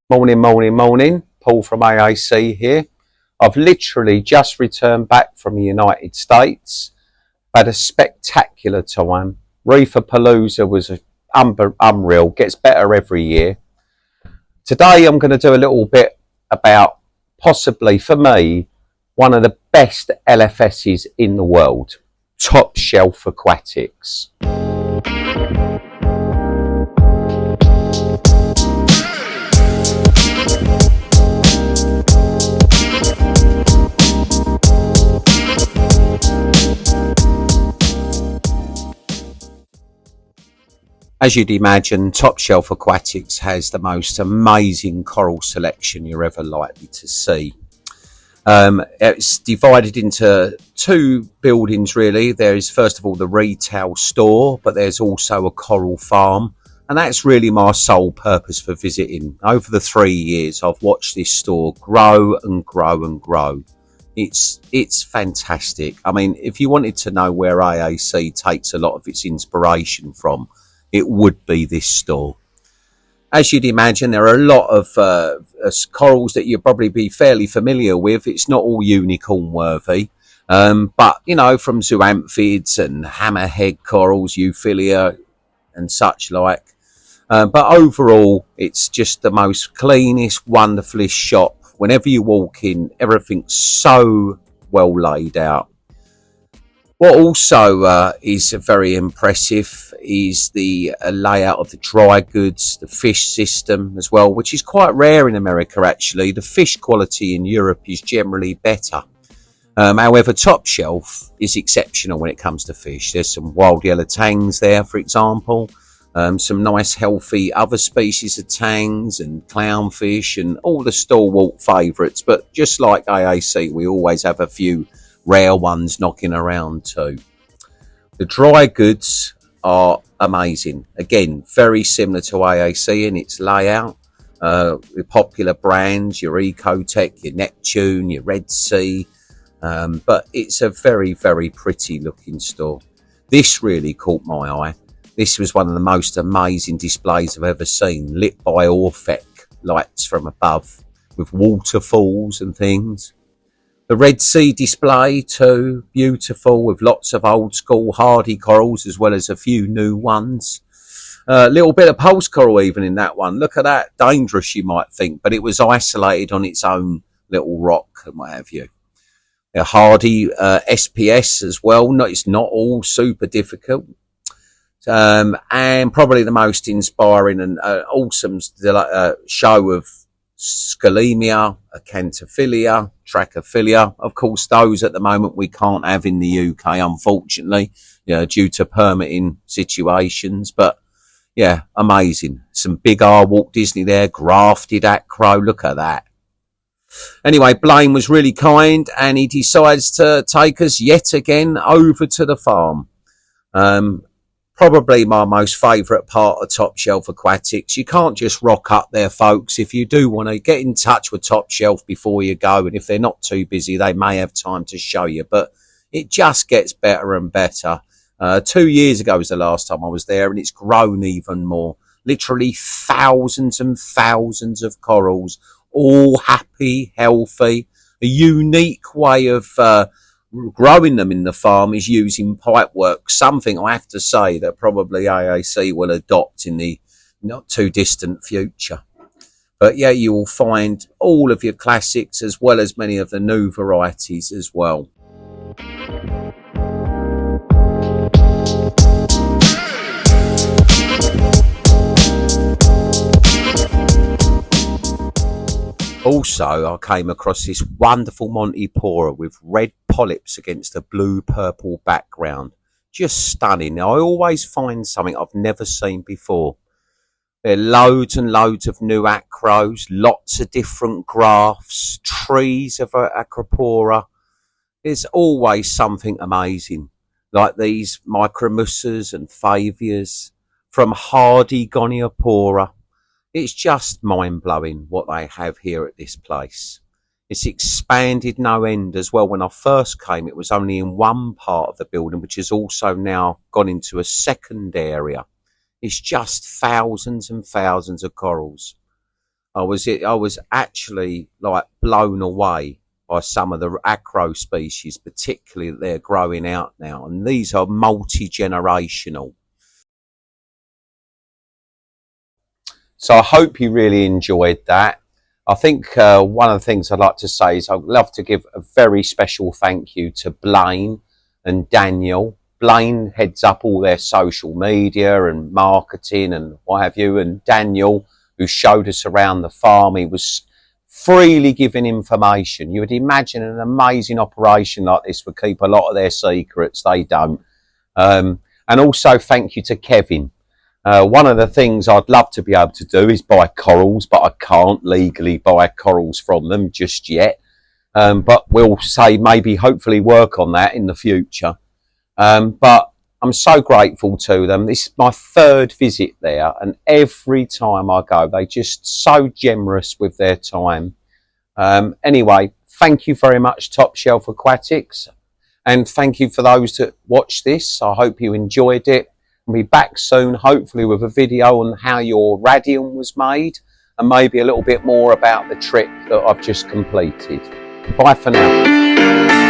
Morning, morning, morning. Paul from AAC here. I've literally just returned back from the United States. Had a spectacular time. Reefer Palooza was unreal. Gets better every year. Today I'm going to do a little bit about possibly, for me, one of the best LFSs in the world. Top Shelf Aquatics. As you'd imagine, Top Shelf Aquatics has the most amazing coral selection you're ever likely to see. It's divided into two buildings really. There is first of all the retail store, but there's also a coral farm, and that's really my sole purpose for visiting. Over the 3 years I've watched this store grow and grow and grow. It's fantastic. I mean, if you wanted to know where AAC takes a lot of its inspiration from, it would be this store. As you'd imagine, there are a lot of corals that you'll probably be fairly familiar with. It's not all unicorn worthy, but you know, from zoanthids and hammerhead corals, euphilia and such like. But overall, it's just the most cleanest, wonderfulest shop. Whenever you walk in, everything's so well laid out. What also is very impressive is the layout of the dry goods, the fish system as well, which is quite rare in America actually. The fish quality in Europe is generally better. However, Top Shelf is exceptional when it comes to fish. There's some wild yellow tangs there, for example. Some nice healthy other species of tangs and clownfish and all the stalwart favourites. But just like AAC, we always have a few rare ones knocking around too. The dry goods are amazing. Again, very similar to AAC in its layout. With popular brands, your Ecotech, your Neptune, your Red Sea. But it's a very, very pretty looking store. This really caught my eye. This was one of the most amazing displays I've ever seen, lit by Orphec lights from above with waterfalls and things. The Red Sea display too, beautiful, with lots of old school hardy corals as well as a few new ones. A little bit of pulse coral even in that one. Look at that, dangerous you might think, but it was isolated on its own little rock and what have you. A hardy SPS as well. No, it's not all super difficult. And probably the most inspiring and awesome show of Scalemia, Acantophilia, Trachophilia. Of course, those at the moment we can't have in the UK, unfortunately, due to permitting situations. But yeah, amazing. Some big R Walt Disney there, grafted acro. Look at that. Anyway, Blaine was really kind and he decides to take us yet again over to the farm. Probably my most favourite part of Top Shelf Aquatics. You can't just rock up there, folks. If you do want to get in touch with Top Shelf before you go, and if they're not too busy, they may have time to show you. But it just gets better and better. 2 years ago was the last time I was there, and it's grown even more. Literally thousands and thousands of corals, all happy, healthy. A unique way of growing them in the farm is using pipework, something I have to say that probably AAC will adopt in the not too distant future. But yeah, you will find all of your classics as well as many of the new varieties as well. Also, I came across this wonderful Montipora with red polyps against a blue-purple background. Just stunning. Now, I always find something I've never seen before. There are loads and loads of new acros, lots of different grafts, trees of Acropora. There's always something amazing, like these micromussas and favias from hardy Goniopora. It's just mind-blowing what they have here at this place. It's expanded no end as well. When I first came, it was only in one part of the building, which has also now gone into a second area. It's just thousands and thousands of corals. I was actually like blown away by some of the acro species, particularly that they're growing out now, and these are multi-generational. So I hope you really enjoyed that. I think one of the things I'd like to say is I'd love to give a very special thank you to Blaine and Daniel. Blaine heads up all their social media and marketing and what have you, and Daniel, who showed us around the farm, he was freely giving information. You would imagine an amazing operation like this would keep a lot of their secrets. They don't. And also thank you to Kevin. One of the things I'd love to be able to do is buy corals, but I can't legally buy corals from them just yet. But we'll say maybe hopefully work on that in the future. But I'm so grateful to them. This is my third visit there, and every time I go, they're just so generous with their time. Anyway, thank you very much, Top Shelf Aquatics. And thank you for those that watched this. I hope you enjoyed it. I'll be back soon, hopefully with a video on how your radium was made and maybe a little bit more about the trip that I've just completed. Bye for now.